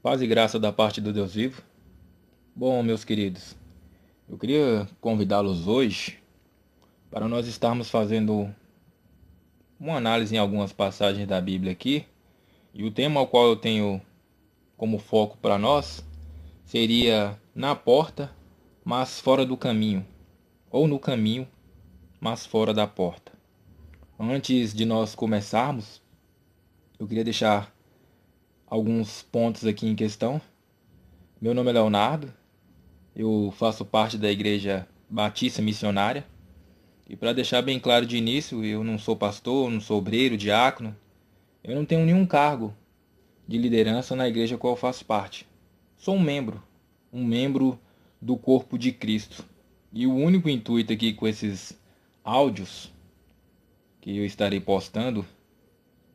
Paz e graça da parte do Deus vivo. Bom, meus queridos, eu queria convidá-los hoje para nós estarmos fazendo uma análise em algumas passagens da Bíblia aqui. E o tema ao qual eu tenho como foco para nós seria na porta, mas fora do caminho, ou no caminho, mas fora da porta. Antes de nós começarmos, eu queria deixar alguns pontos aqui em questão. Meu nome é Leonardo. Eu faço parte da Igreja Batista Missionária. E para deixar bem claro de início, eu não sou pastor, não sou obreiro, diácono. Eu não tenho nenhum cargo de liderança na igreja a qual eu faço parte. Sou um membro do corpo de Cristo. E o único intuito aqui com esses áudios que eu estarei postando,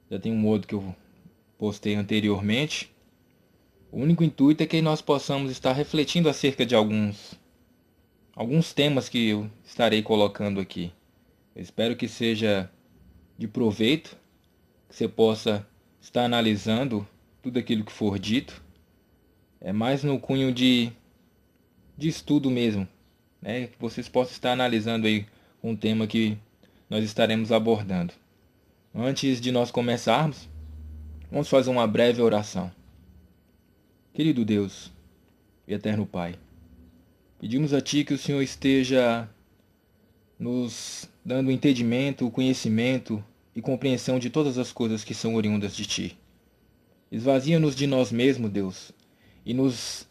já tem um outro que eu postei anteriormente. O único intuito é que nós possamos estar refletindo acerca de alguns temas que eu estarei colocando aqui. Eu espero que seja de proveito, que você possa estar analisando tudo aquilo que for dito. É mais no cunho de estudo mesmo, né? Que vocês possam estar analisando aí um tema que nós estaremos abordando. Antes de nós começarmos, vamos fazer uma breve oração. Querido Deus e eterno Pai, pedimos a Ti que o Senhor esteja nos dando entendimento, conhecimento e compreensão de todas as coisas que são oriundas de Ti. Esvazia-nos de nós mesmos, Deus, e nos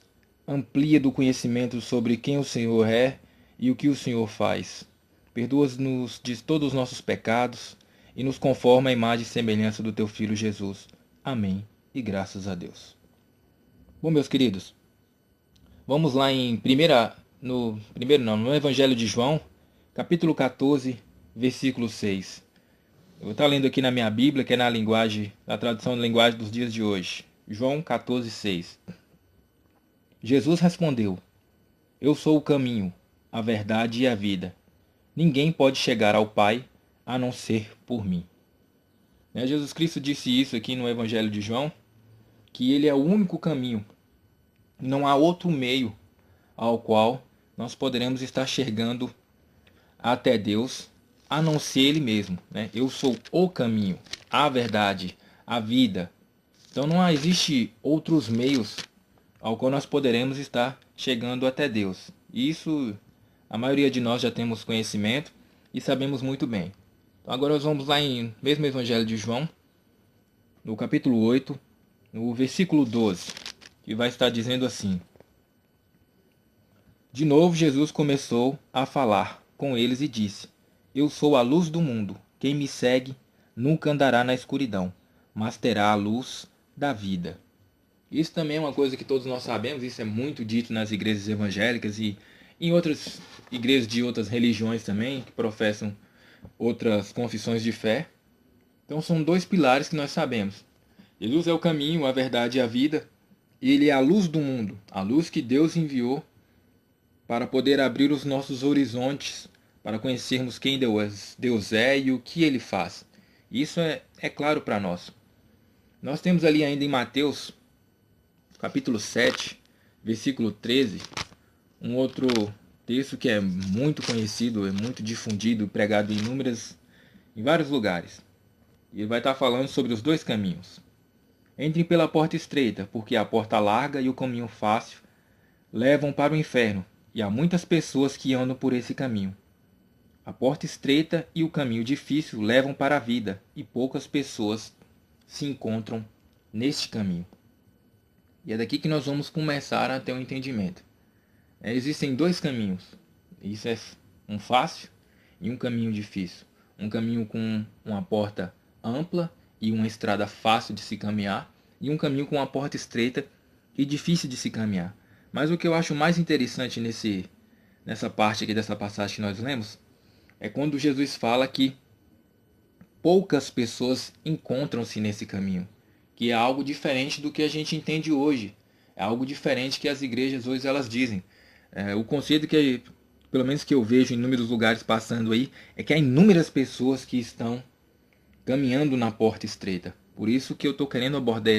amplia do conhecimento sobre quem o Senhor é e o que o Senhor faz. Perdoa-nos de todos os nossos pecados e nos conforma à imagem e semelhança do Teu Filho Jesus. Amém. E graças a Deus. Bom, meus queridos, vamos lá no Evangelho de João, capítulo 14, versículo 6. Eu vou estar lendo aqui na minha Bíblia, que é na tradução da linguagem dos dias de hoje. João 14, 6. Jesus respondeu: Eu sou o caminho, a verdade e a vida. Ninguém pode chegar ao Pai a não ser por mim. Jesus Cristo disse isso aqui no Evangelho de João, que ele é o único caminho. Não há outro meio ao qual nós poderemos estar chegando até Deus, a não ser Ele mesmo. Eu sou o caminho, a verdade, a vida. Então não existe outros meios ao qual nós poderemos estar chegando até Deus. E isso a maioria de nós já temos conhecimento e sabemos muito bem. Então agora nós vamos lá em mesmo Evangelho de João, no capítulo 8, no versículo 12, que vai estar dizendo assim: De novo Jesus começou a falar com eles e disse: Eu sou a luz do mundo. Quem me segue nunca andará na escuridão, mas terá a luz da vida. Isso também é uma coisa que todos nós sabemos, isso é muito dito nas igrejas evangélicas e em outras igrejas de outras religiões também, que professam outras confissões de fé. Então são dois pilares que nós sabemos. Jesus é o caminho, a verdade e a vida, e Ele é a luz do mundo, a luz que Deus enviou para poder abrir os nossos horizontes, para conhecermos quem Deus é e o que Ele faz. Isso é claro para nós. Nós temos ali ainda em Mateus, capítulo 7, versículo 13, um outro texto que é muito conhecido, é muito difundido, pregado em vários lugares. E ele vai estar falando sobre os dois caminhos. Entrem pela porta estreita, porque a porta larga e o caminho fácil levam para o inferno, e há muitas pessoas que andam por esse caminho. A porta estreita e o caminho difícil levam para a vida, e poucas pessoas se encontram neste caminho. E é daqui que nós vamos começar a ter um entendimento. Existem dois caminhos. Isso é um fácil e um caminho difícil. Um caminho com uma porta ampla e uma estrada fácil de se caminhar, e um caminho com uma porta estreita e difícil de se caminhar. Mas o que eu acho mais interessante nessa parte aqui dessa passagem que nós lemos é quando Jesus fala que poucas pessoas encontram-se nesse caminho, que é algo diferente do que a gente entende hoje. É algo diferente que as igrejas hoje elas dizem. O conceito que, pelo menos que eu vejo em inúmeros lugares passando aí, é que há inúmeras pessoas que estão caminhando na porta estreita. Por isso que eu estou querendo abordar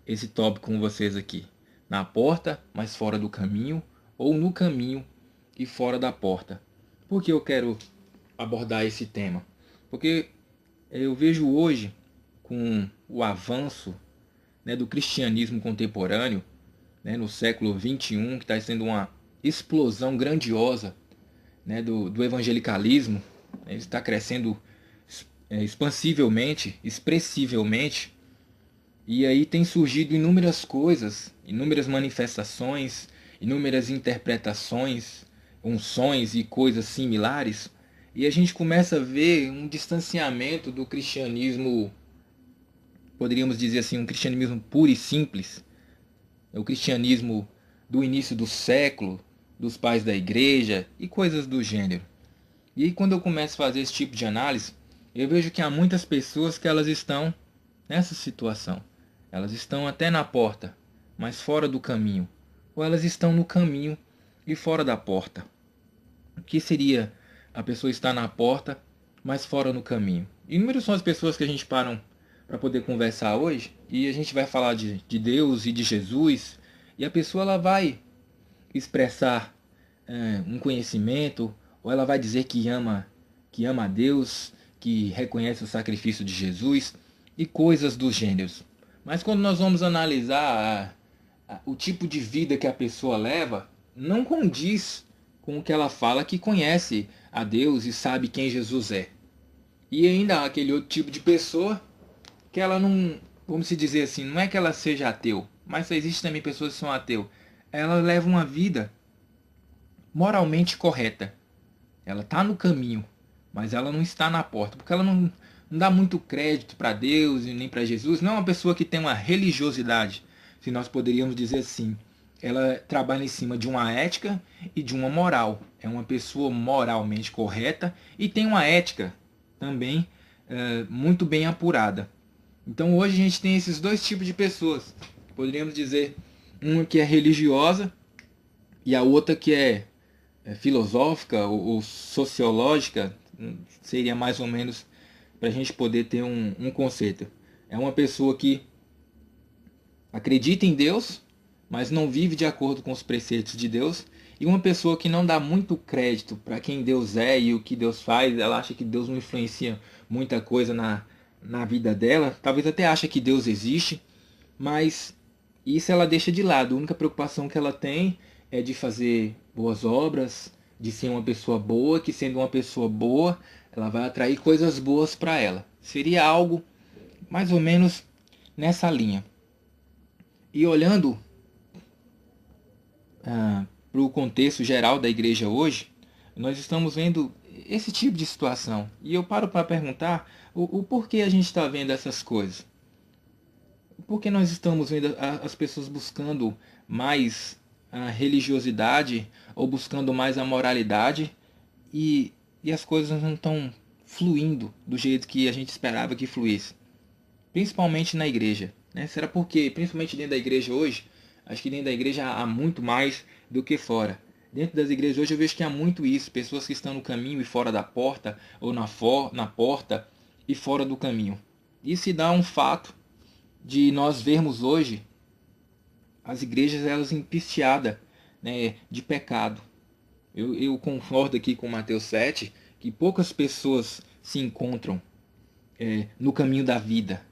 esse tópico com vocês aqui. Na porta, mas fora do caminho, ou no caminho e fora da porta. Por que eu quero abordar esse tema? Porque eu vejo hoje, com o avanço, né, do cristianismo contemporâneo, né, no século XXI, que está sendo uma explosão grandiosa, né, do evangelicalismo, né, ele está crescendo expansivelmente, expressivelmente, e aí tem surgido inúmeras coisas, inúmeras manifestações, inúmeras interpretações, unções e coisas similares, e a gente começa a ver um distanciamento do cristianismo, poderíamos dizer assim, um cristianismo puro e simples, o cristianismo do início do século, dos pais da igreja e coisas do gênero. E aí quando eu começo a fazer esse tipo de análise, eu vejo que há muitas pessoas que elas estão nessa situação. Elas estão até na porta, mas fora do caminho. Ou elas estão no caminho e fora da porta. O que seria a pessoa estar na porta, mas fora no caminho? Inúmeras são as pessoas que a gente param para poder conversar hoje, e a gente vai falar de Deus e de Jesus, e a pessoa ela vai expressar um conhecimento, ou ela vai dizer que ama a Deus, que reconhece o sacrifício de Jesus e coisas dos gêneros. Mas quando nós vamos analisar o tipo de vida que a pessoa leva, não condiz com o que ela fala que conhece a Deus e sabe quem Jesus é. E ainda há aquele outro tipo de pessoa que ela não, vamos se dizer assim, não é que ela seja ateu, mas existe também pessoas que são ateu. Ela leva uma vida moralmente correta. Ela está no caminho, mas ela não está na porta, porque ela não dá muito crédito para Deus e nem para Jesus. Não é uma pessoa que tem uma religiosidade, se nós poderíamos dizer assim. Ela trabalha em cima de uma ética e de uma moral. É uma pessoa moralmente correta e tem uma ética também muito bem apurada. Então hoje a gente tem esses dois tipos de pessoas. Poderíamos dizer uma que é religiosa e a outra que é filosófica ou sociológica, seria mais ou menos para a gente poder ter um conceito. É uma pessoa que acredita em Deus, mas não vive de acordo com os preceitos de Deus, e uma pessoa que não dá muito crédito para quem Deus é e o que Deus faz. Ela acha que Deus não influencia muita coisa na vida dela, talvez até acha que Deus existe, mas isso ela deixa de lado. A única preocupação que ela tem é de fazer boas obras, de ser uma pessoa boa, que sendo uma pessoa boa, ela vai atrair coisas boas para ela. Seria algo mais ou menos nessa linha. E olhando para o contexto geral da igreja hoje, nós estamos vendo esse tipo de situação. E eu paro para perguntar o porquê a gente está vendo essas coisas. Por que nós estamos vendo as pessoas buscando mais a religiosidade ou buscando mais a moralidade e as coisas não estão fluindo do jeito que a gente esperava que fluísse? Principalmente na igreja, né? Será porque, principalmente dentro da igreja hoje, acho que dentro da igreja há muito mais do que fora. Dentro das igrejas hoje eu vejo que há muito isso, pessoas que estão no caminho e fora da porta, ou na porta e fora do caminho. Isso se dá um fato de nós vermos hoje as igrejas elas empesteadas, né, de pecado. Eu concordo aqui com Mateus 7 que poucas pessoas se encontram no caminho da vida.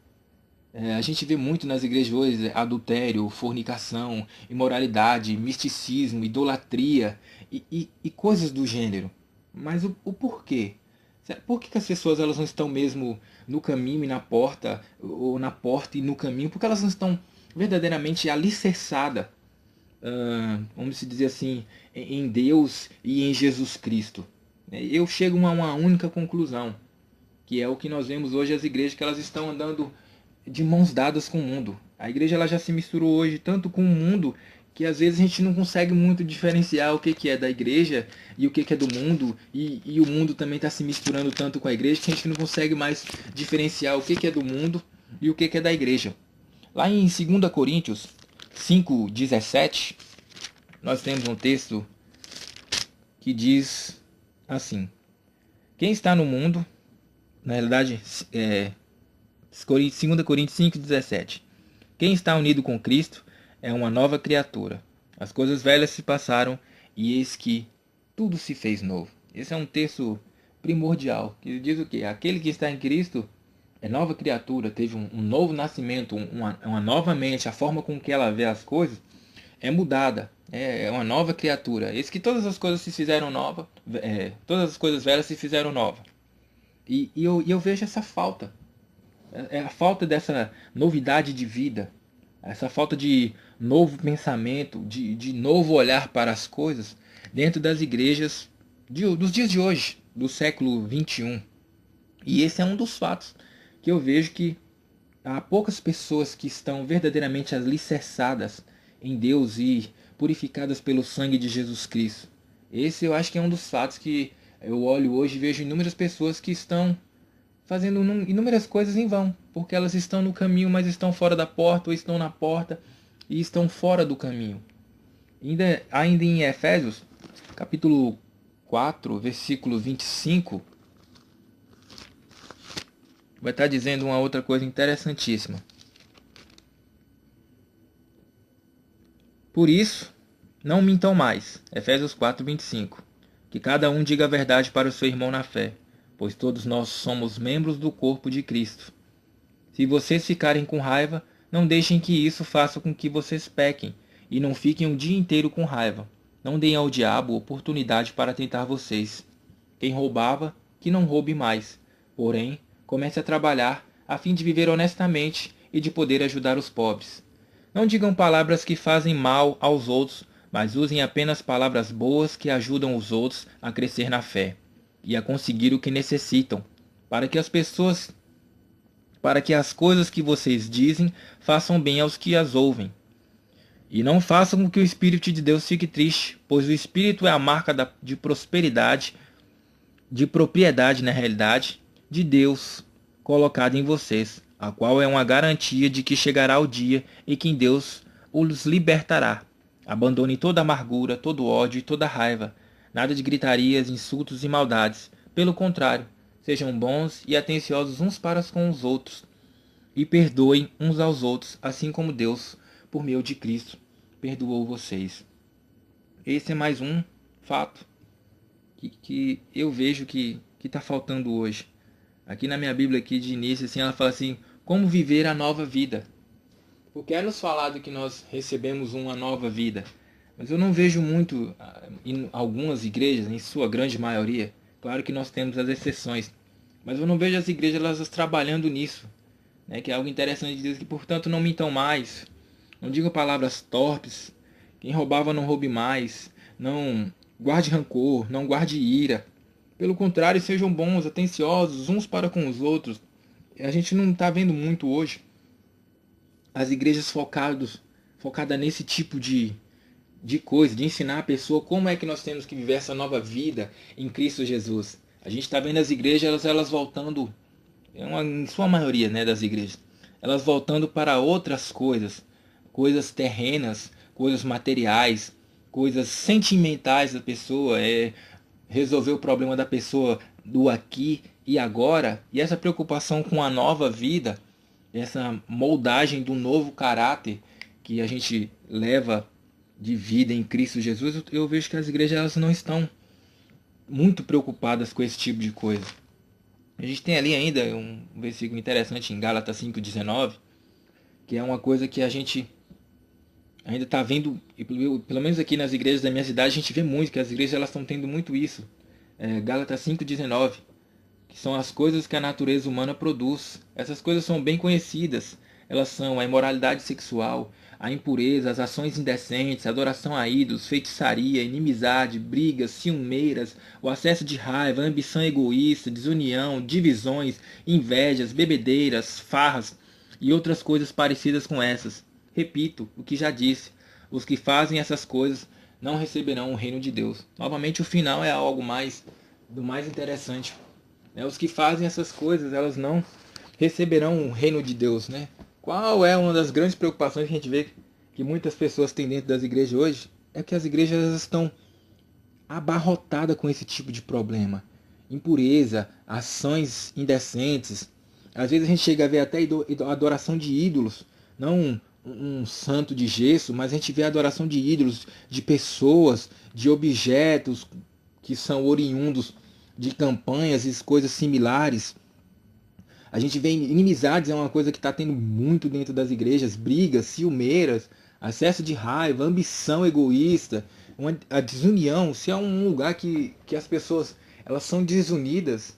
A gente vê muito nas igrejas hoje adultério, fornicação, imoralidade, misticismo, idolatria e coisas do gênero. Mas o porquê? Por que as pessoas elas não estão mesmo no caminho e na porta, ou na porta e no caminho? Porque elas não estão verdadeiramente alicerçadas, vamos dizer assim, em Deus e em Jesus Cristo. Eu chego a uma única conclusão, que é o que nós vemos hoje as igrejas, que elas estão andando de mãos dadas com o mundo. A igreja ela já se misturou hoje tanto com o mundo que às vezes a gente não consegue muito diferenciar o que é da igreja e o que é do mundo, e o mundo também está se misturando tanto com a igreja que a gente não consegue mais diferenciar o que é do mundo e o que é da igreja. Lá em 2 Coríntios 5:17, nós temos um texto que diz assim: quem está no mundo, na realidade, 2 Coríntios 5:17, Quem está unido com Cristo é uma nova criatura. As coisas velhas se passaram e eis que tudo se fez novo. Esse é um texto primordial, que diz o quê? Aquele que está em Cristo é nova criatura, teve um novo nascimento, uma nova mente, a forma com que ela vê as coisas é mudada, é uma nova criatura. Eis que todas as coisas se fizeram novas, todas as coisas velhas se fizeram novas. E eu vejo essa falta, é a falta dessa novidade de vida, essa falta de novo pensamento, de novo olhar para as coisas dentro das igrejas dos dias de hoje, do século 21. E esse é um dos fatos que eu vejo que há poucas pessoas que estão verdadeiramente alicerçadas em Deus e purificadas pelo sangue de Jesus Cristo. Esse eu acho que é um dos fatos que eu olho hoje e vejo inúmeras pessoas que estão fazendo inúmeras coisas em vão, porque elas estão no caminho, mas estão fora da porta, ou estão na porta e estão fora do caminho. Ainda em Efésios, capítulo 4, versículo 25, vai estar dizendo uma outra coisa interessantíssima. Por isso, não mintam mais. Efésios 4, 25. Que cada um diga a verdade para o seu irmão na fé, pois todos nós somos membros do corpo de Cristo. Se vocês ficarem com raiva, não deixem que isso faça com que vocês pequem, e não fiquem o dia inteiro com raiva. Não deem ao diabo oportunidade para tentar vocês. Quem roubava, que não roube mais. Porém, comece a trabalhar a fim de viver honestamente e de poder ajudar os pobres. Não digam palavras que fazem mal aos outros, mas usem apenas palavras boas que ajudam os outros a crescer na fé e a conseguir o que necessitam, para que as coisas que vocês dizem façam bem aos que as ouvem. E não façam com que o Espírito de Deus fique triste, pois o Espírito é a marca de prosperidade, de propriedade na realidade, de Deus colocada em vocês, a qual é uma garantia de que chegará o dia em que Deus os libertará. Abandone toda amargura, todo ódio e toda raiva. Nada de gritarias, insultos e maldades. Pelo contrário, sejam bons e atenciosos uns para com os outros. E perdoem uns aos outros, assim como Deus, por meio de Cristo, perdoou vocês. Esse é mais um fato que eu vejo que está faltando hoje. Aqui na minha Bíblia, aqui de início, assim, ela fala assim, como viver a nova vida. Porque é nos falado que nós recebemos uma nova vida. Mas eu não vejo muito em algumas igrejas, em sua grande maioria. Claro que nós temos as exceções. Mas eu não vejo as igrejas elas trabalhando nisso. Né? Que é algo interessante de Deus, que portanto não mintam mais. Não digam palavras torpes. Quem roubava não roube mais. Não guarde rancor, não guarde ira. Pelo contrário, sejam bons, atenciosos uns para com os outros. A gente não está vendo muito hoje as igrejas focadas nesse tipo de coisa, de ensinar a pessoa como é que nós temos que viver essa nova vida em Cristo Jesus. A gente está vendo as igrejas, elas voltando, em sua maioria, né, das igrejas, elas voltando para outras coisas, coisas terrenas, coisas materiais, coisas sentimentais da pessoa, resolver o problema da pessoa do aqui e agora, e essa preocupação com a nova vida, essa moldagem do novo caráter que a gente leva de vida em Cristo Jesus, eu vejo que as igrejas elas não estão muito preocupadas com esse tipo de coisa. A gente tem ali ainda um versículo interessante em Gálatas 5,19, que é uma coisa que a gente ainda está vendo, pelo menos aqui nas igrejas da minha cidade, a gente vê muito que as igrejas elas estão tendo muito isso. Gálatas 5,19, que são as coisas que a natureza humana produz. Essas coisas são bem conhecidas. Elas são a imoralidade sexual, a impureza, as ações indecentes, a adoração a ídolos, feitiçaria, inimizade, brigas, ciumeiras, o acesso de raiva, a ambição egoísta, desunião, divisões, invejas, bebedeiras, farras e outras coisas parecidas com essas. Repito o que já disse, os que fazem essas coisas não receberão o reino de Deus. Novamente o final é algo do mais interessante. Os que fazem essas coisas, elas não receberão o reino de Deus, né? Qual é uma das grandes preocupações que a gente vê que muitas pessoas têm dentro das igrejas hoje? É que as igrejas estão abarrotadas com esse tipo de problema. Impureza, ações indecentes. Às vezes a gente chega a ver até adoração de ídolos. Não um santo de gesso, mas a gente vê a adoração de ídolos, de pessoas, de objetos que são oriundos de campanhas e coisas similares. A gente vê inimizades, é uma coisa que está tendo muito dentro das igrejas, brigas, ciumeiras, acesso de raiva, ambição egoísta, a desunião. Se é um lugar que as pessoas elas são desunidas,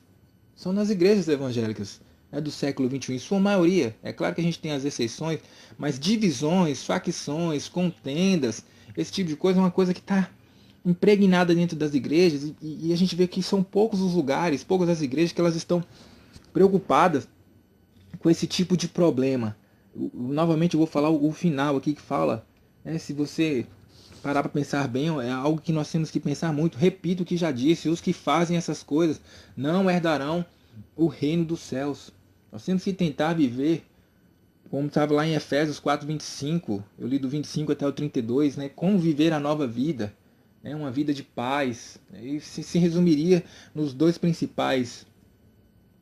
são nas igrejas evangélicas, né, do século XXI, em sua maioria. É claro que a gente tem as exceções, mas divisões, facções, contendas, esse tipo de coisa é uma coisa que está impregnada dentro das igrejas e a gente vê que são poucos os lugares, poucas as igrejas que elas estão preocupadas com esse tipo de problema. Novamente eu vou falar o final aqui que fala, né, se você parar para pensar bem, é algo que nós temos que pensar muito. Repito o que já disse, os que fazem essas coisas não herdarão o reino dos céus. Nós temos que tentar viver, como estava lá em Efésios 4:25, eu li do 25 até o 32, né, como viver a nova vida, né, uma vida de paz. E se resumiria nos dois principais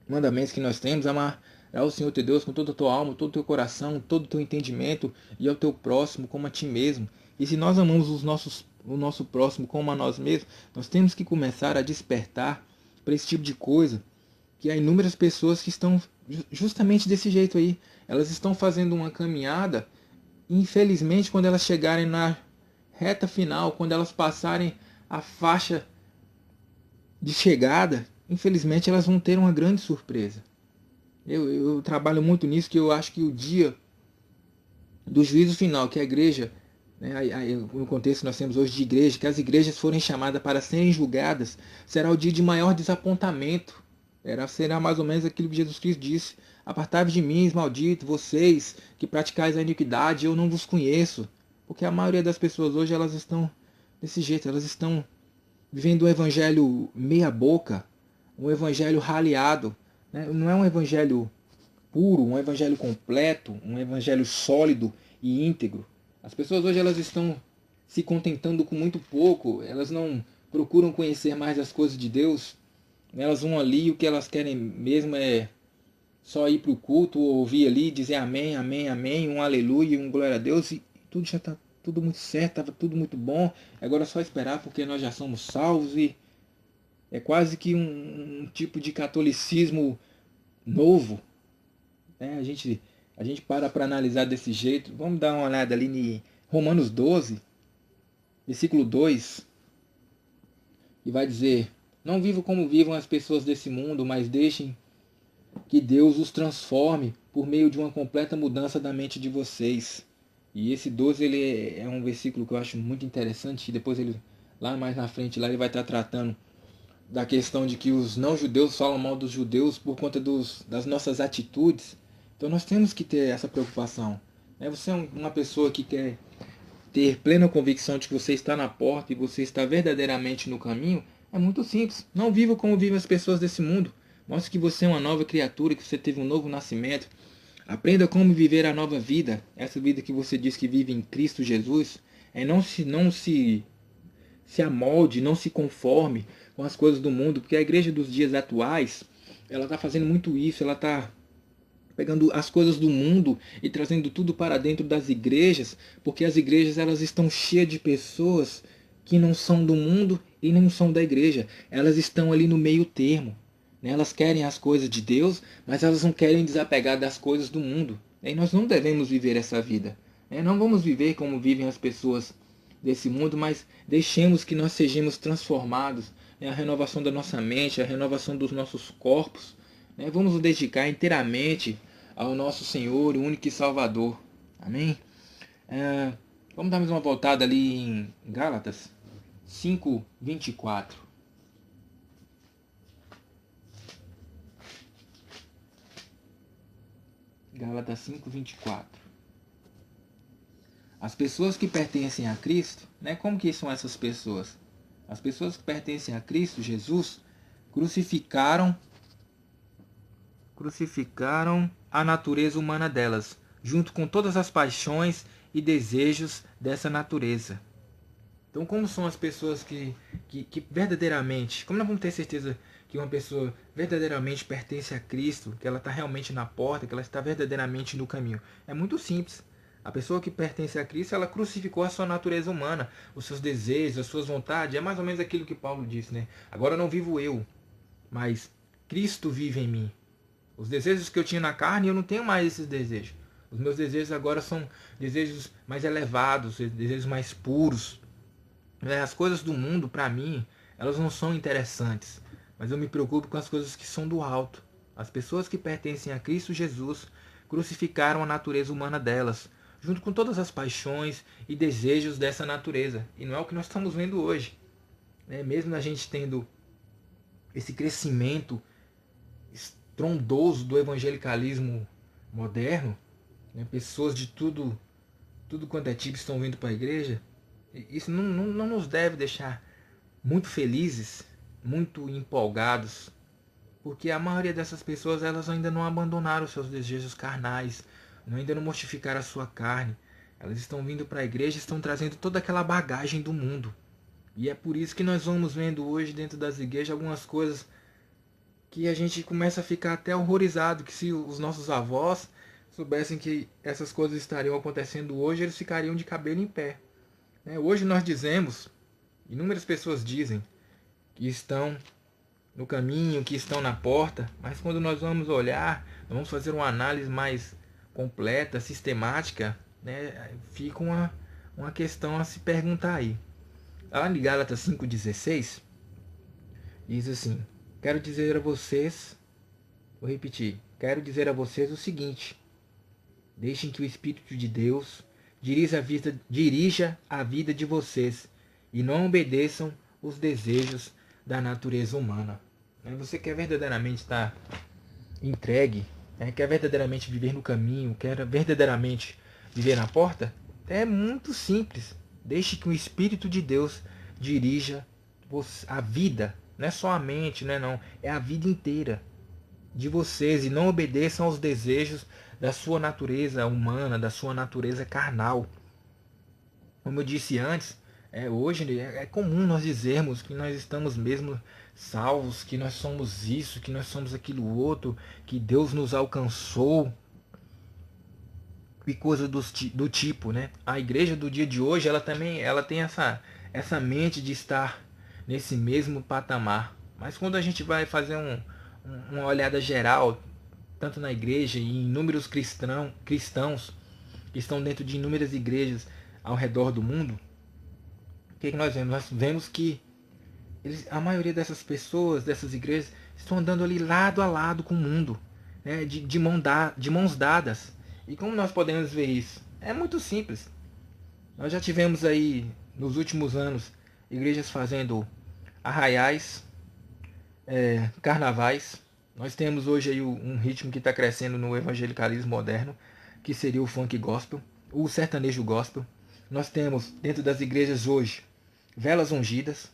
mandamentos que nós temos: amar ao Senhor teu Deus com toda a tua alma, todo o teu coração, todo o teu entendimento, e ao teu próximo como a ti mesmo. E se nós amamos o nosso próximo como a nós mesmos, nós temos que começar a despertar para esse tipo de coisa, que há inúmeras pessoas que estão justamente desse jeito aí. Elas estão fazendo uma caminhada, e infelizmente quando elas chegarem na reta final, quando elas passarem a faixa de chegada, infelizmente elas vão ter uma grande surpresa. Eu trabalho muito nisso, que eu acho que o dia do juízo final, que a igreja, né, no contexto que nós temos hoje de igreja, que as igrejas forem chamadas para serem julgadas, será o dia de maior desapontamento. Será mais ou menos aquilo que Jesus Cristo disse: apartai-vos de mim, maldito, vocês que praticais a iniquidade, eu não vos conheço. Porque a maioria das pessoas hoje, elas estão desse jeito, elas estão vivendo um evangelho meia boca, um evangelho raleado, né? Não é um evangelho puro, um evangelho completo, um evangelho sólido e íntegro. As pessoas hoje elas estão se contentando com muito pouco, elas não procuram conhecer mais as coisas de Deus. Elas vão ali, o que elas querem mesmo é só ir para o culto, ouvir ali, dizer amém, amém, amém, um aleluia, um glória a Deus, e tudo já está tudo muito certo, estava tudo muito bom. Agora é só esperar, porque nós já somos salvos. E é quase que um tipo de catolicismo novo, né? A gente para analisar desse jeito. Vamos dar uma olhada ali em Romanos 12, versículo 2, e vai dizer: não vivam como vivam as pessoas desse mundo, mas deixem que Deus os transforme por meio de uma completa mudança da mente de vocês. E esse 12 ele é um versículo que eu acho muito interessante, e depois ele, lá mais na frente, lá ele vai estar tratando da questão de que os não-judeus falam mal dos judeus por conta das nossas atitudes. Então nós temos que ter essa preocupação, né? Você é uma pessoa que quer ter plena convicção de que você está na porta e você está verdadeiramente no caminho. É muito simples. Não viva como vivem as pessoas desse mundo. Mostre que você é uma nova criatura, que você teve um novo nascimento. Aprenda como viver a nova vida. Essa vida que você diz que vive em Cristo Jesus. Não se amolde, não se conforme com as coisas do mundo, porque a igreja dos dias atuais, ela está fazendo muito isso. Ela está pegando as coisas do mundo e trazendo tudo para dentro das igrejas, porque as igrejas elas estão cheias de pessoas que não são do mundo e não são da igreja. Elas estão ali no meio termo, né? Elas querem as coisas de Deus, mas elas não querem desapegar das coisas do mundo. E nós não devemos viver essa vida, né? Não vamos viver como vivem as pessoas desse mundo, mas deixemos que nós sejamos transformados, né? A renovação da nossa mente, a renovação dos nossos corpos, né? Vamos nos dedicar inteiramente ao nosso Senhor, o único e Salvador. Amém? Vamos dar mais uma voltada ali em Gálatas 5:24. Gálatas 5:24. As pessoas que pertencem a Cristo, né? Como que são essas pessoas? As pessoas que pertencem a Cristo Jesus crucificaram a natureza humana delas, junto com todas as paixões e desejos dessa natureza. Então, como são as pessoas que verdadeiramente, como nós vamos ter certeza que uma pessoa verdadeiramente pertence a Cristo, que ela está realmente na porta, que ela está verdadeiramente no caminho? É muito simples. A pessoa que pertence a Cristo, ela crucificou a sua natureza humana, os seus desejos, as suas vontades. É mais ou menos aquilo que Paulo disse, né? Agora não vivo eu, mas Cristo vive em mim. Os desejos que eu tinha na carne, eu não tenho mais esses desejos. Os meus desejos agora são desejos mais elevados, desejos mais puros. As coisas do mundo, para mim, elas não são interessantes. Mas eu me preocupo com as coisas que são do alto. As pessoas que pertencem a Cristo Jesus crucificaram a natureza humana delas, junto com todas as paixões e desejos dessa natureza. E não é o que nós estamos vendo hoje. Mesmo a gente tendo esse crescimento estrondoso do evangelicalismo moderno, pessoas de tudo quanto é tipo estão vindo para a igreja, isso não nos deve deixar muito felizes, muito empolgados, porque a maioria dessas pessoas, elas ainda não abandonaram seus desejos carnais, ainda não mortificaram a sua carne. Elas estão vindo para a igreja e estão trazendo toda aquela bagagem do mundo. E é por isso que nós vamos vendo hoje dentro das igrejas algumas coisas que a gente começa a ficar até horrorizado, que se os nossos avós soubessem que essas coisas estariam acontecendo hoje, eles ficariam de cabelo em pé. Hoje nós dizemos, inúmeras pessoas dizem, que estão no caminho, que estão na porta, mas quando nós vamos olhar, nós vamos fazer uma análise mais completa, sistemática, fica uma questão a se perguntar aí. Lá em Gálatas 5,16, diz assim: quero dizer a vocês, vou repetir, quero dizer a vocês o seguinte: deixem que o Espírito de Deus dirija a vida de vocês e não obedeçam os desejos da natureza humana. Você quer verdadeiramente estar entregue, quer verdadeiramente viver no caminho, quer verdadeiramente viver na porta? É muito simples. Deixe que o Espírito de Deus dirija a vida, não é só a mente, não, é a vida inteira de vocês, e não obedeçam aos desejos da sua natureza humana, da sua natureza carnal. Como eu disse antes, hoje é comum nós dizermos que nós estamos mesmo salvos, que nós somos isso, que nós somos aquilo outro, que Deus nos alcançou e coisa do tipo, A igreja do dia de hoje, ela tem essa mente de estar nesse mesmo patamar. Mas quando a gente vai fazer uma olhada geral, tanto na igreja e em inúmeros cristãos que estão dentro de inúmeras igrejas ao redor do mundo, o que nós vemos? Nós vemos que a maioria dessas pessoas, dessas igrejas, estão andando ali lado a lado com o mundo, de mãos dadas. E como nós podemos ver isso? É muito simples. Nós já tivemos aí, nos últimos anos, igrejas fazendo arraiais, carnavais. Nós temos hoje aí um ritmo que está crescendo no evangelicalismo moderno, que seria o funk gospel, o sertanejo gospel. Nós temos dentro das igrejas hoje velas ungidas,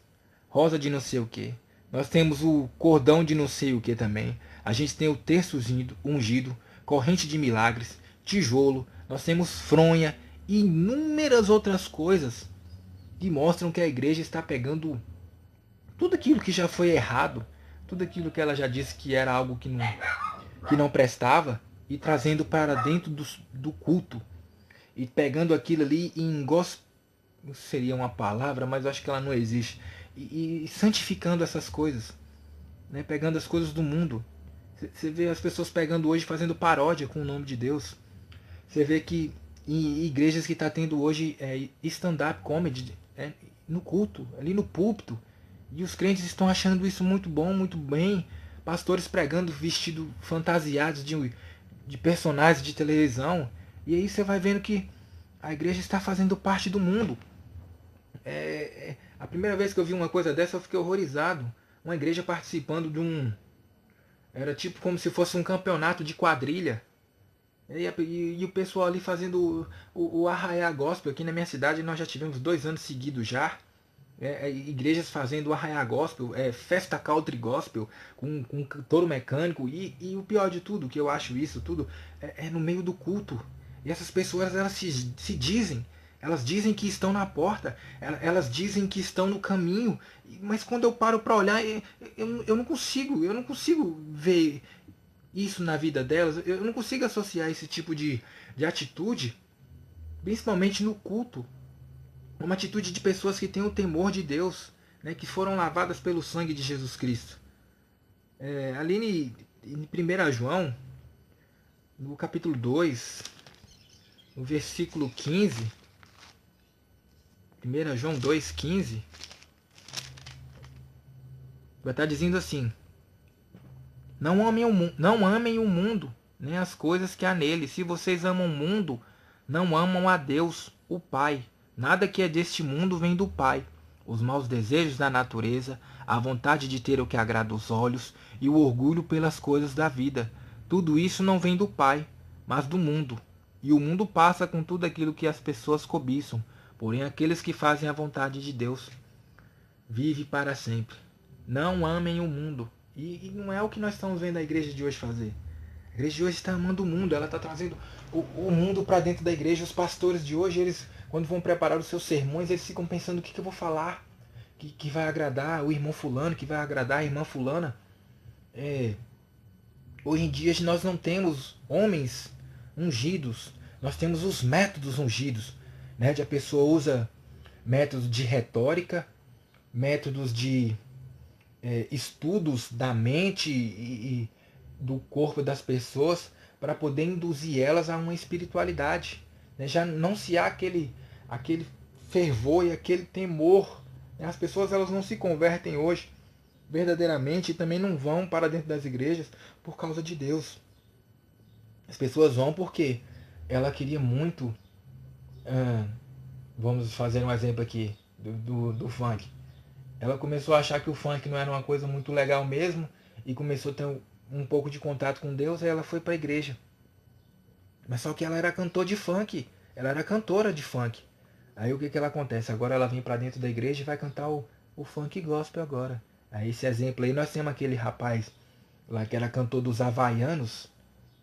rosa de não sei o que. Nós temos o cordão de não sei o que também. A gente tem o terço ungido, corrente de milagres, tijolo. Nós temos fronha e inúmeras outras coisas que mostram que a igreja está pegando tudo aquilo que já foi errado, tudo aquilo que ela já disse que era algo que não prestava, e trazendo para dentro do culto, e pegando aquilo ali e seria uma palavra, mas eu acho que ela não existe, e santificando essas coisas, pegando as coisas do mundo. Você vê as pessoas pegando hoje, fazendo paródia com o nome de Deus. Você vê que em igrejas que está tendo hoje stand-up comedy no culto, ali no púlpito, e os crentes estão achando isso muito bom, muito bem. Pastores pregando vestidos fantasiados de personagens de televisão. E aí você vai vendo que a igreja está fazendo parte do mundo. A primeira vez que eu vi uma coisa dessa, eu fiquei horrorizado. Uma igreja participando de era tipo como se fosse um campeonato de quadrilha. E o pessoal ali fazendo o arraiá gospel. Aqui na minha cidade nós já tivemos 2 anos seguidos já. Igrejas fazendo arraiá gospel, festa country gospel, com touro mecânico, e o pior de tudo, que eu acho isso tudo, no meio do culto. E essas pessoas, elas se dizem, elas dizem que estão na porta, elas dizem que estão no caminho, mas quando eu paro para olhar, eu não consigo ver isso na vida delas, eu não consigo associar esse tipo de atitude principalmente no culto. Uma atitude de pessoas que têm o temor de Deus, né, que foram lavadas pelo sangue de Jesus Cristo. Ali em 1 João, no capítulo 2, no versículo 15, 1 João 2,15, vai estar dizendo assim: não amem o mundo, nem as coisas que há nele. Se vocês amam o mundo, não amam a Deus, o Pai. Nada que é deste mundo vem do Pai. Os maus desejos da natureza, a vontade de ter o que agrada os olhos e o orgulho pelas coisas da vida. Tudo isso não vem do Pai, mas do mundo. E o mundo passa com tudo aquilo que as pessoas cobiçam. Porém, aqueles que fazem a vontade de Deus vive para sempre. Não amem o mundo. E não é o que nós estamos vendo a igreja de hoje fazer. A igreja de hoje está amando o mundo. Ela está trazendo o mundo para dentro da igreja. Os pastores de hoje, eles, quando vão preparar os seus sermões, eles ficam pensando o que eu vou falar, que vai agradar o irmão fulano, que vai agradar a irmã fulana. Hoje em dia nós não temos homens ungidos. Nós temos os métodos ungidos, né? A pessoa usa métodos de retórica, métodos de estudos da mente e do corpo das pessoas para poder induzir elas a uma espiritualidade, né? Já não se há aquele fervor e aquele temor, né? As pessoas elas não se convertem hoje verdadeiramente e também não vão para dentro das igrejas por causa de Deus. As pessoas vão porque ela queria muito, vamos fazer um exemplo aqui do funk. Ela começou a achar que o funk não era uma coisa muito legal mesmo e começou a ter um pouco de contato com Deus, aí ela foi para a igreja. Mas só que ela era cantor de funk, ela era cantora de funk. Aí o que ela acontece? Agora ela vem para dentro da igreja e vai cantar o funk gospel agora. Aí esse exemplo aí, nós temos aquele rapaz lá que era cantor dos Havaianos,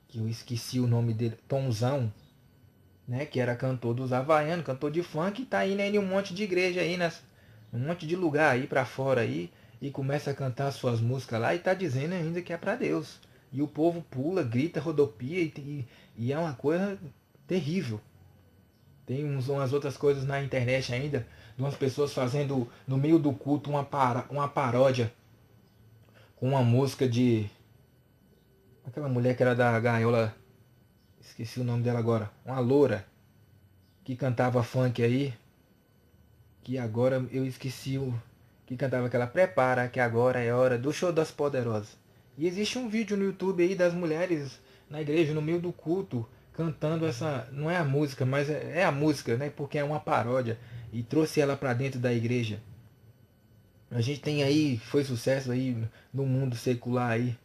que eu esqueci o nome dele, Tomzão, né? Que era cantor dos Havaianos, cantor de funk, e tá indo aí em um monte de igreja aí, um monte de lugar aí pra fora aí, e começa a cantar suas músicas lá e tá dizendo ainda que é pra Deus. E o povo pula, grita, rodopia e é uma coisa terrível. Tem umas outras coisas na internet ainda, de umas pessoas fazendo no meio do culto uma paródia com uma música de aquela mulher que era da gaiola, esqueci o nome dela agora, uma loura que cantava funk aí, que agora eu esqueci o que cantava aquela prepara que agora é hora do show das poderosas. E existe um vídeo no YouTube aí das mulheres na igreja no meio do culto cantando essa, não é a música, mas é a música, né? Porque é uma paródia e trouxe ela para dentro da igreja. A gente tem aí, foi sucesso aí no mundo secular aí,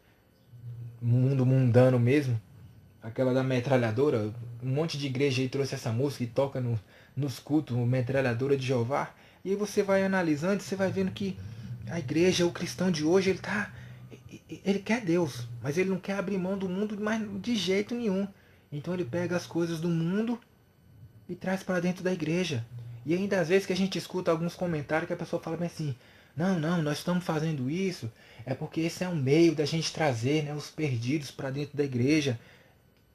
no mundo mundano mesmo, aquela da metralhadora, um monte de igreja aí trouxe essa música e toca nos cultos, metralhadora de Jeová. E aí você vai analisando, você vai vendo que a igreja, o cristão de hoje, ele quer Deus, mas ele não quer abrir mão do mundo mais de jeito nenhum. Então ele pega as coisas do mundo e traz para dentro da igreja. E ainda às vezes que a gente escuta alguns comentários que a pessoa fala bem assim: não, nós estamos fazendo isso é porque esse é um meio da gente trazer, né, os perdidos para dentro da igreja.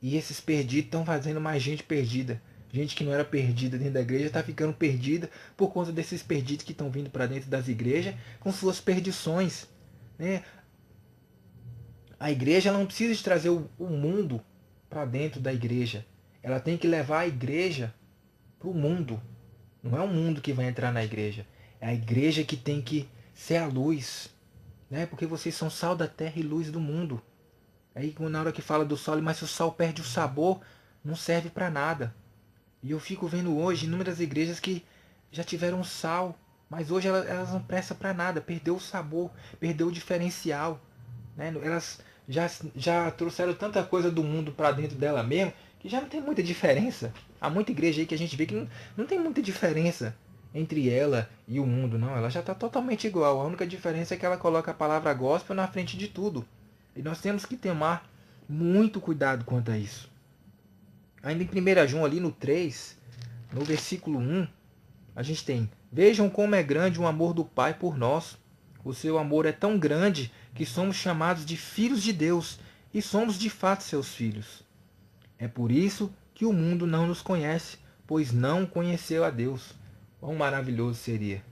E esses perdidos estão fazendo mais gente perdida. Gente que não era perdida dentro da igreja está ficando perdida por conta desses perdidos que estão vindo para dentro das igrejas com suas perdições, né? A igreja ela não precisa de trazer o mundo para dentro da igreja. Ela tem que levar a igreja para o mundo. Não é o mundo que vai entrar na igreja. É a igreja que tem que ser a luz, né? Porque vocês são sal da terra e luz do mundo. Aí na hora que fala do sal, mas se o sal perde o sabor, não serve para nada. E eu fico vendo hoje inúmeras igrejas que já tiveram sal, mas hoje elas não prestam para nada, perdeu o sabor, perdeu o diferencial, né? Elas já trouxeram tanta coisa do mundo para dentro dela mesmo, que já não tem muita diferença. Há muita igreja aí que a gente vê que não tem muita diferença entre ela e o mundo, não. Ela já está totalmente igual. A única diferença é que ela coloca a palavra gospel na frente de tudo. E nós temos que tomar muito cuidado quanto a isso. Ainda em 1 João, ali no 3, no versículo 1, a gente tem: vejam como é grande o amor do Pai por nós. O seu amor é tão grande que somos chamados de filhos de Deus e somos de fato seus filhos. É por isso que o mundo não nos conhece, pois não conheceu a Deus. Quão maravilhoso seria!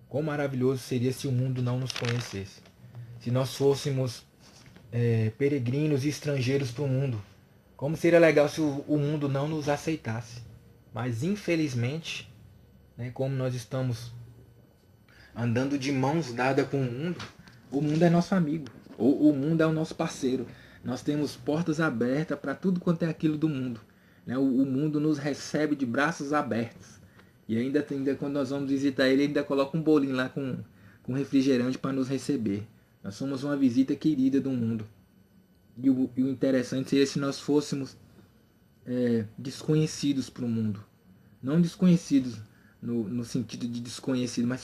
Quão maravilhoso seria se o mundo não nos conhecesse. Se nós fôssemos peregrinos e estrangeiros para o mundo. Como seria legal se o mundo não nos aceitasse. Mas infelizmente, né, como nós estamos andando de mãos dadas com o mundo é nosso amigo. O mundo é o nosso parceiro. Nós temos portas abertas para tudo quanto é aquilo do mundo. Né? O mundo nos recebe de braços abertos. E ainda quando nós vamos visitar ele, ainda coloca um bolinho lá com refrigerante para nos receber. Nós somos uma visita querida do mundo. E o interessante seria se nós fôssemos desconhecidos para o mundo. Não desconhecidos no sentido de desconhecido, mas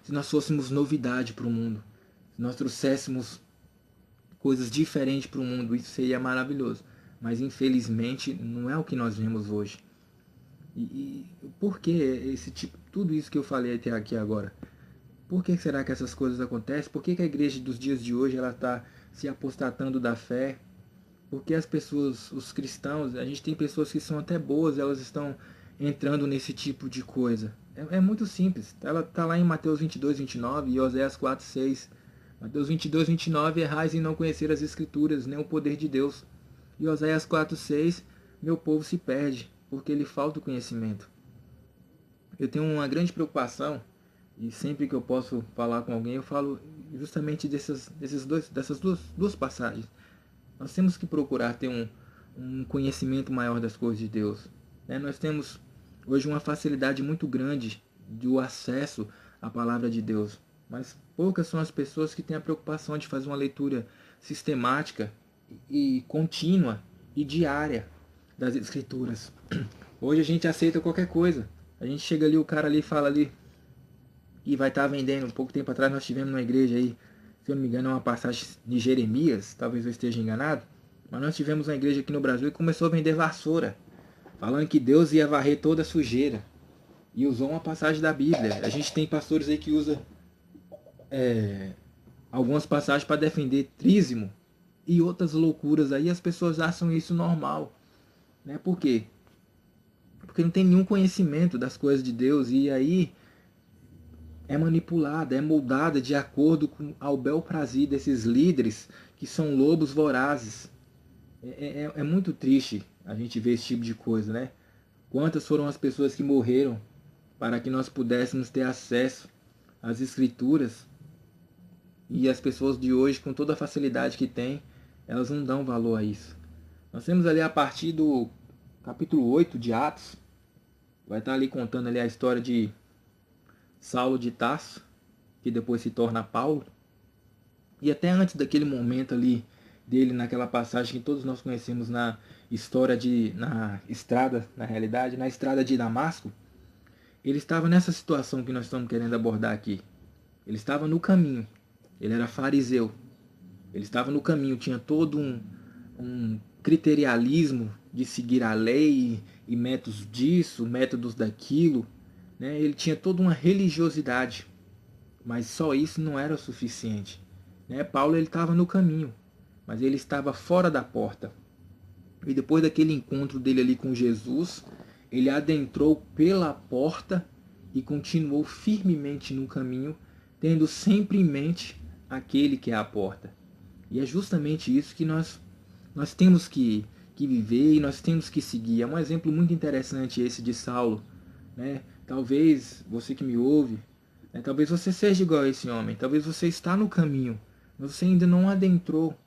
se nós fôssemos novidade para o mundo. Se nós trouxéssemos coisas diferentes para o mundo, isso seria maravilhoso. Mas infelizmente não é o que nós vemos hoje. E por que tudo isso que eu falei até aqui agora? Por que será que essas coisas acontecem? Por que a igreja dos dias de hoje ela está se apostatando da fé? Porque as pessoas, os cristãos, a gente tem pessoas que são até boas, elas estão entrando nesse tipo de coisa. É muito simples. Ela está lá em Mateus 22, 29 e Oséias 4, 6. Mateus 22, 29, errais em não conhecer as escrituras, nem o poder de Deus. E Oséias 4, 6, meu povo se perde, porque lhe falta o conhecimento. Eu tenho uma grande preocupação, e sempre que eu posso falar com alguém, eu falo justamente dessas duas passagens. Nós temos que procurar ter um conhecimento maior das coisas de Deus. Né? Nós temos hoje uma facilidade muito grande do acesso à palavra de Deus. Mas poucas são as pessoas que têm a preocupação de fazer uma leitura sistemática e contínua e diária das Escrituras. Hoje a gente aceita qualquer coisa. A gente chega ali, o cara ali fala ali e vai estar vendendo. Um pouco tempo atrás nós tivemos numa igreja aí, se eu não me engano é uma passagem de Jeremias, talvez eu esteja enganado, mas nós tivemos uma igreja aqui no Brasil e começou a vender vassoura, falando que Deus ia varrer toda a sujeira, e usou uma passagem da Bíblia. A gente tem pastores aí que usam algumas passagens para defender trízimo e outras loucuras aí, as pessoas acham isso normal. Né? Por quê? Porque não tem nenhum conhecimento das coisas de Deus, e aí é manipulada, é moldada de acordo com ao bel prazer desses líderes que são lobos vorazes. É muito triste a gente ver esse tipo de coisa, né? Quantas foram as pessoas que morreram para que nós pudéssemos ter acesso às escrituras, e as pessoas de hoje, com toda a facilidade que têm, elas não dão valor a isso. Nós temos ali a partir do capítulo 8 de Atos, vai estar ali contando ali a história de Saulo de Tarso, que depois se torna Paulo. E até antes daquele momento ali dele, naquela passagem que todos nós conhecemos na história na estrada, na realidade, na estrada de Damasco, ele estava nessa situação que nós estamos querendo abordar aqui. Ele estava no caminho. Ele era fariseu. Ele estava no caminho, tinha todo um criterialismo de seguir a lei e métodos disso, métodos daquilo. Né? Ele tinha toda uma religiosidade, mas só isso não era o suficiente. Né? Paulo estava no caminho, mas ele estava fora da porta. E depois daquele encontro dele ali com Jesus, ele adentrou pela porta e continuou firmemente no caminho, tendo sempre em mente aquele que é a porta. E é justamente isso que nós temos que viver e nós temos que seguir. É um exemplo muito interessante esse de Saulo. Né? Talvez você que me ouve, né? Talvez você seja igual a esse homem. Talvez você está no caminho, mas você ainda não adentrou.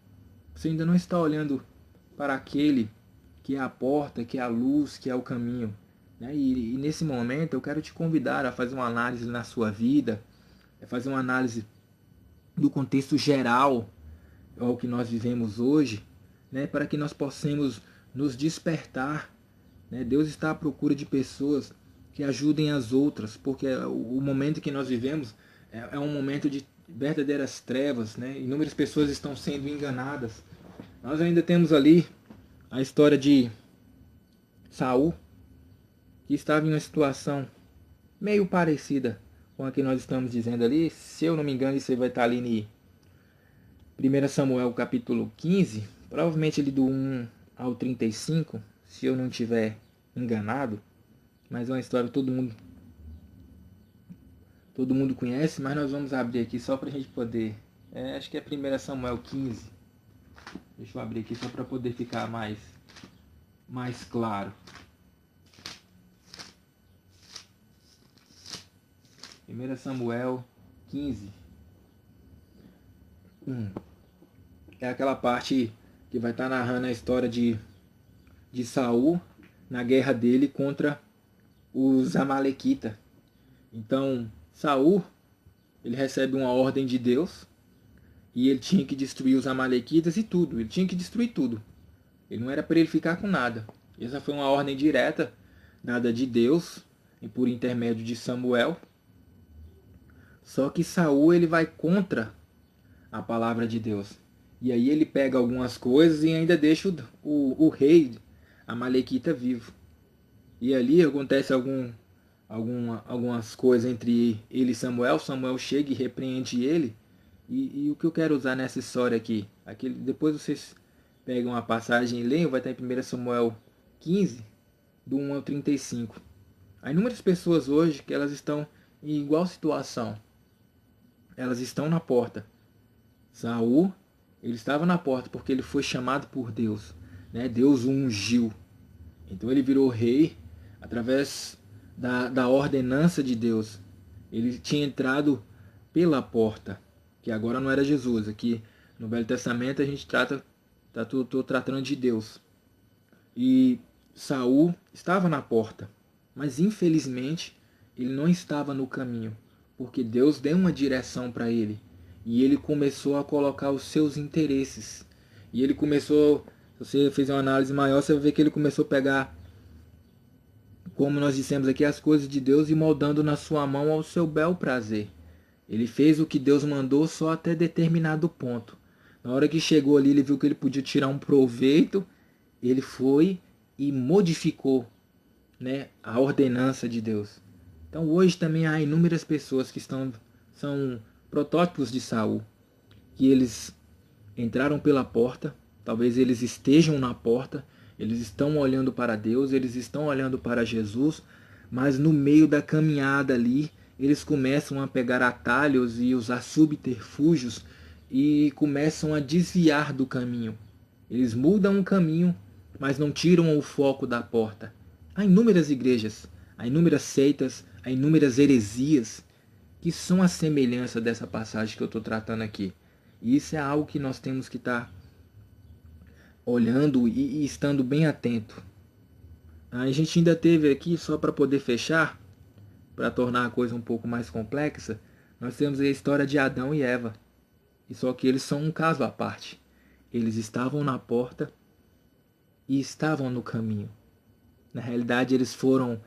Você ainda não está olhando para aquele que é a porta, que é a luz, que é o caminho. Né? E nesse momento eu quero te convidar a fazer uma análise na sua vida, fazer uma análise do contexto geral ao que nós vivemos hoje, né? Para que nós possamos nos despertar. Né? Deus está à procura de pessoas que ajudem as outras, porque o momento que nós vivemos é um momento de verdadeiras trevas. Né? Inúmeras pessoas estão sendo enganadas. Nós ainda temos ali a história de Saul, que estava em uma situação meio parecida com a que nós estamos dizendo ali. Se eu não me engano, isso aí vai estar ali em 1 Samuel capítulo 15, provavelmente ali do 1 ao 35, se eu não estiver enganado. mas é uma história que todo mundo conhece, mas nós vamos abrir aqui só para a gente poder... acho que é 1 Samuel 15. Deixa eu abrir aqui só para poder ficar mais claro. 1 Samuel 15. É aquela parte que vai estar narrando a história de Saul na guerra dele contra os Amalequitas. Então, Saul, ele recebe uma ordem de Deus e ele tinha que destruir os Amalequitas e tudo. Ele tinha que destruir tudo. Ele não era para ele ficar com nada. Essa foi uma ordem direta dada de Deus e por intermédio de Samuel. Só que Saul, ele vai contra a palavra de Deus. E aí ele pega algumas coisas e ainda deixa o rei Amalequita vivo. E ali acontece algumas coisas entre ele e Samuel. Samuel chega e repreende ele. E o que eu quero usar nessa história aqui? Depois vocês pegam a passagem e leiam, vai estar em 1 Samuel 15, do 1 ao 35. Há inúmeras pessoas hoje que elas estão em igual situação. Elas estão na porta. Saul, ele estava na porta porque ele foi chamado por Deus. Né? Deus o ungiu. Então ele virou rei através da ordenança de Deus. Ele tinha entrado pela porta, que agora não era Jesus. Aqui no Velho Testamento a gente tô tratando de Deus. E Saul estava na porta, mas infelizmente ele não estava no caminho, porque Deus deu uma direção para ele. E ele começou a colocar os seus interesses. E ele começou, se você fizer uma análise maior, você vai ver que ele começou a pegar, como nós dissemos aqui, as coisas de Deus e moldando na sua mão ao seu bel prazer. Ele fez o que Deus mandou só até determinado ponto. Na hora que chegou ali, ele viu que ele podia tirar um proveito, ele foi e modificou, né, a ordenança de Deus. Então hoje também há inúmeras pessoas que são protótipos de Saul, que eles entraram pela porta, talvez eles estejam na porta, eles estão olhando para Deus, eles estão olhando para Jesus, mas no meio da caminhada ali, eles começam a pegar atalhos e usar subterfúgios e começam a desviar do caminho. Eles mudam o caminho, mas não tiram o foco da porta. Há inúmeras igrejas, há inúmeras seitas, há inúmeras heresias que são a semelhança dessa passagem que eu estou tratando aqui. E isso é algo que nós temos que estar olhando e estando bem atento. A gente ainda teve aqui, só para poder fechar, para tornar a coisa um pouco mais complexa, nós temos a história de Adão e Eva. E só que eles são um caso à parte. Eles estavam na porta e estavam no caminho. Na realidade, eles foram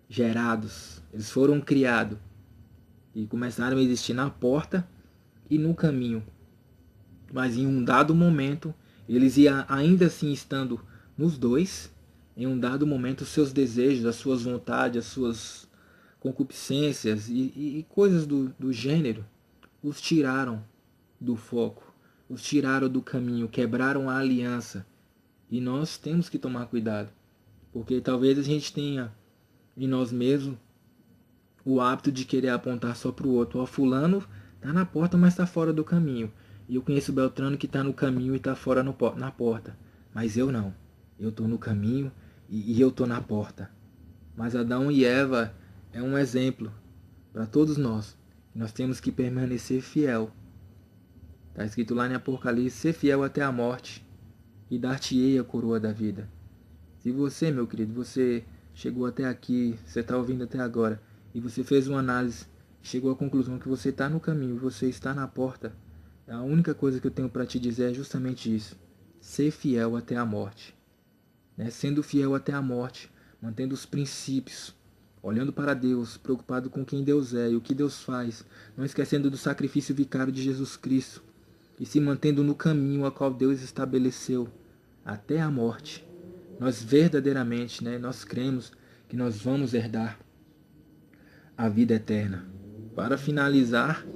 gerados, eles foram criados e começaram a existir na porta e no caminho. Mas em um dado momento, eles iam ainda assim estando nos dois, em um dado momento os seus desejos, as suas vontades, as suas concupiscências e coisas do gênero os tiraram do foco, os tiraram do caminho, quebraram a aliança. E nós temos que tomar cuidado, porque talvez a gente tenha em nós mesmos o hábito de querer apontar só para o outro. Ó, fulano tá na porta, mas está fora do caminho. E eu conheço o Beltrano que está no caminho e está fora na porta. Mas eu não. Eu estou no caminho e eu estou na porta. Mas Adão e Eva é um exemplo para todos nós. Nós temos que permanecer fiel. Está escrito lá em Apocalipse: ser fiel até a morte e dar-te-ei a coroa da vida. Se você, meu querido, você chegou até aqui, você está ouvindo até agora, e você fez uma análise, chegou à conclusão que você está no caminho, você está na porta, a única coisa que eu tenho para te dizer é justamente isso: ser fiel até a morte. Né? Sendo fiel até a morte, mantendo os princípios, olhando para Deus, preocupado com quem Deus é e o que Deus faz, não esquecendo do sacrifício vicário de Jesus Cristo, e se mantendo no caminho a qual Deus estabeleceu, até a morte. Nós verdadeiramente, nós cremos que nós vamos herdar a vida eterna. Para finalizar,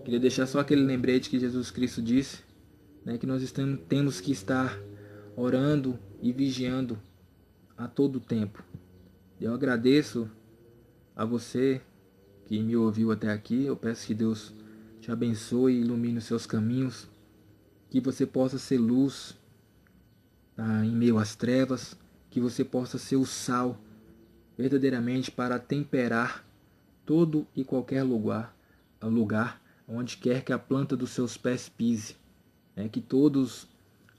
queria deixar só aquele lembrete que Jesus Cristo disse, que nós temos que estar orando e vigiando a todo tempo. Eu agradeço a você que me ouviu até aqui. Eu peço que Deus te abençoe e ilumine os seus caminhos, que você possa ser luz em meio às trevas, que você possa ser o sal verdadeiramente para temperar todo e qualquer lugar onde quer que a planta dos seus pés pise. Que todos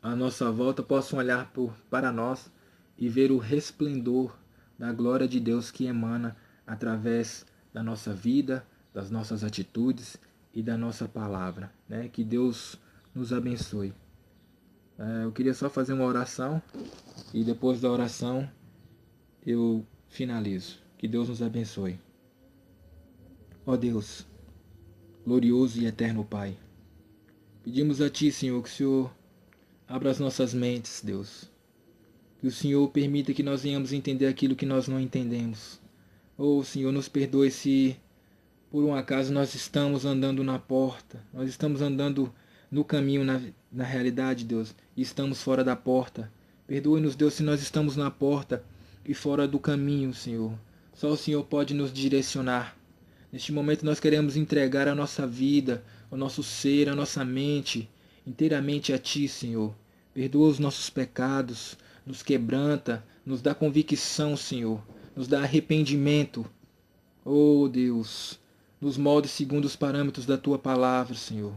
à nossa volta possam olhar para nós e ver o resplendor da glória de Deus que emana através da nossa vida, das nossas atitudes e da nossa palavra. Que Deus nos abençoe. Eu queria só fazer uma oração e depois da oração eu finalizo. Que Deus nos abençoe. Ó Deus, glorioso e eterno Pai, pedimos a Ti, Senhor, que o Senhor abra as nossas mentes, Deus. Que o Senhor permita que nós venhamos entender aquilo que nós não entendemos. Senhor, nos perdoe se por um acaso nós estamos andando na porta, nós estamos andando no caminho, na realidade, Deus, e estamos fora da porta. Perdoe-nos, Deus, se nós estamos na porta e fora do caminho, Senhor. Só o Senhor pode nos direcionar. Neste momento nós queremos entregar a nossa vida, o nosso ser, a nossa mente, inteiramente a Ti, Senhor. Perdoa os nossos pecados, nos quebranta, nos dá convicção, Senhor, nos dá arrependimento. Deus, nos molde segundo os parâmetros da Tua palavra, Senhor.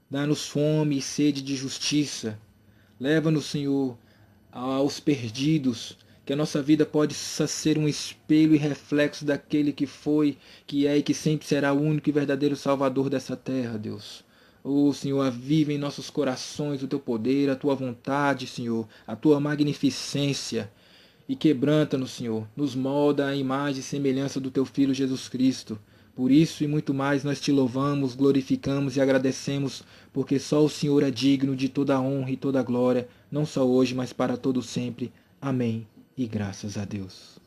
Dá-nos fome e sede de justiça. Leva-nos, Senhor, aos perdidos, que a nossa vida pode ser um espelho e reflexo daquele que foi, que é e que sempre será o único e verdadeiro Salvador dessa terra, Deus. Senhor, aviva em nossos corações o Teu poder, a Tua vontade, Senhor, a Tua magnificência. E quebranta-nos, Senhor, nos molda a imagem e semelhança do Teu Filho Jesus Cristo. Por isso e muito mais nós Te louvamos, glorificamos e agradecemos, porque só o Senhor é digno de toda a honra e toda a glória, não só hoje, mas para todo sempre. Amém. E graças a Deus.